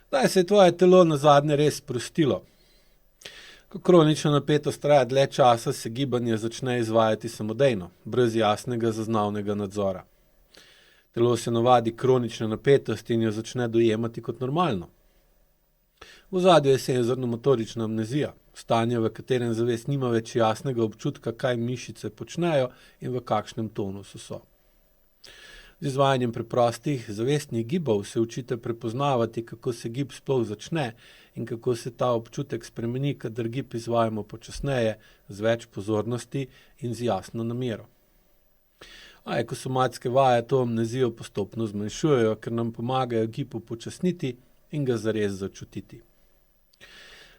Kdaj se je tvoje telo nazadnje res sprostilo? Ko kronična napetost traja dlje časa, se gibanje začne izvajati samodejno, brez jasnega zaznavnega nadzora. Telo se navadi kronične napetosti in jo začne dojemati kot normalno. V ozadju je senzorno-motorična amnezija, stanje, v katerem zavest nima več jasnega občutka, kaj mišice počnejo in v kakšnem tonusu so. Z izvajanjem preprostih zavestnih gibov se učite prepoznavati, kako se gib sploh začne in kako se ta občutek spremeni, kadar gib izvajamo počasneje, z več pozornosti in z jasno namero. Ekosomatske vaje to amnezijo postopno zmanjšujejo, ker nam pomagajo gib upočasniti in ga zares začutiti.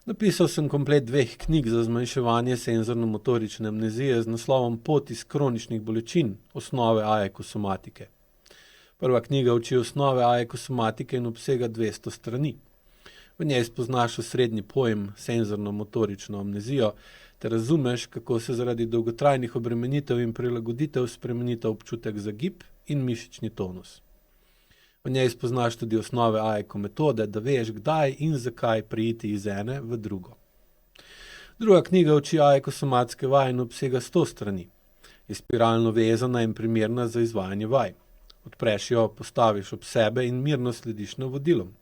Napisal sem komplet 2 knjig za zmanjševanje senzorno-motorične amnezije z naslovom Pot iz kroničnih bolečin, osnove ekosomatike. Prva knjiga uči osnove ekosomatike in obsega 200 strani. V njej spoznaš osrednji pojem senzorno-motorično amnezijo ter razumeš, kako se zaradi dolgotrajnih obremenitev in prilagoditev spremenita občutek za gib in mišični tonus. V njej spoznaš tudi osnove ekometode, da veš, kdaj in zakaj preiti iz ene v drugo. Druga knjiga uči ekosomatske vaje in obsega 100 strani. Je spiralno vezana in primerna za izvajanje vaj. Odpreš jo, postaviš ob sebe in mirno slediš navodilom.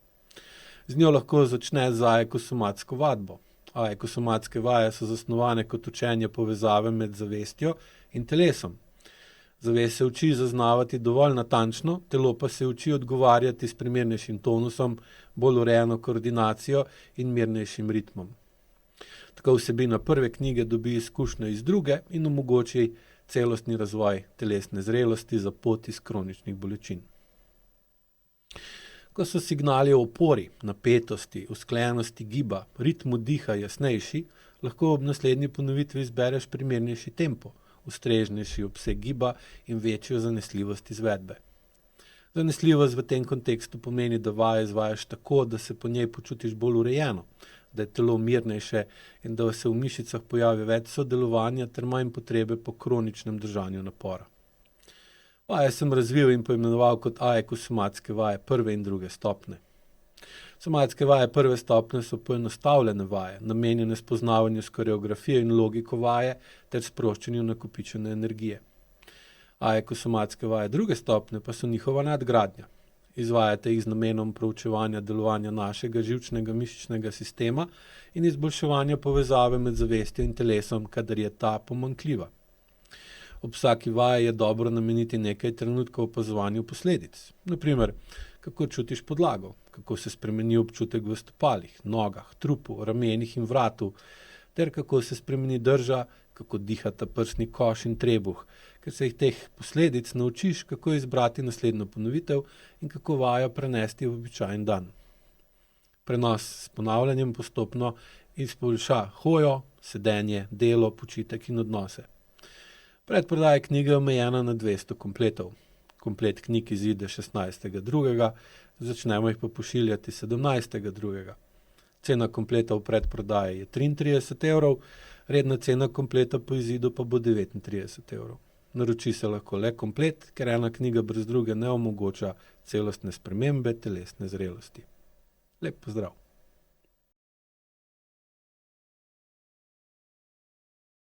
Z njo lahko začneš z ekosomatsko vadbo. Ekosomatske vaje so zasnovane kot učenje povezave med zavestjo in telesom. Zavest se uči zaznavati dovolj natančno, telo pa se uči odgovarjati s primernejšim tonusom, bolj urejeno koordinacijo in mirnejšim ritmom. Tako vsebina prve knjige dobi izkušnje iz druge in omogoči celostni razvoj telesne zrelosti za pot iz kroničnih bolečin. Ko so signali o opori, napetosti, usklajenosti giba, ritmu diha jasnejši, lahko ob naslednji ponovitvi izbereš primernejši tempo, ustreznejši obseg giba in večjo zanesljivost izvedbe. Zanesljivost v tem kontekstu pomeni, da vajo izvajaš tako, da se po njej počutiš bolj urejeno, da je telo mirnejše in da se v mišicah pojavi več sodelovanja ter manj potrebe po kroničnem držanju napora. Vaje sem razvil in poimenoval kot ekosomatske vaje prve in druge stopnje. Somatske vaje prve stopnje so poenostavljene vaje, namenjene spoznavanju s koreografijo in logiko vaje ter sproščanju nakopičene energije. Ekosomatske vaje druge stopnje pa so njihova nadgradnja. Izvajate jih z namenom proučevanja delovanja našega živčnega mišičnega sistema in izboljševanja povezave med zavestjo in telesom, kadar je ta pomanjkljiva. Ob vsaki vaji je dobro nameniti nekaj trenutkov opazovanju posledic. Na primer, kako čutiš podlago, kako se spremeni občutek v stopalih, nogah, trupu, ramenih in vratu, ter kako se spremeni drža, kako dihata prsni koš in trebuh, ker se jih teh posledic naučiš, kako izbrati naslednjo ponovitev in kako vajo prenesti v običajen dan. Prenos s ponavljanjem postopno izboljša hojo, sedenje, delo, počitek in odnose. Predprodaja knjige je omejena na 200 kompletov. Komplet knjig izide 16.2., začnemo jih pa pošiljati 17.2. Cena kompleta v predprodaji je 33 evrov, redna cena kompleta po izidu pa bo 39 evrov. Naroči se lahko le komplet, ker ena knjiga brez druge ne omogoča celostne spremembe telesne zrelosti. Lep pozdrav!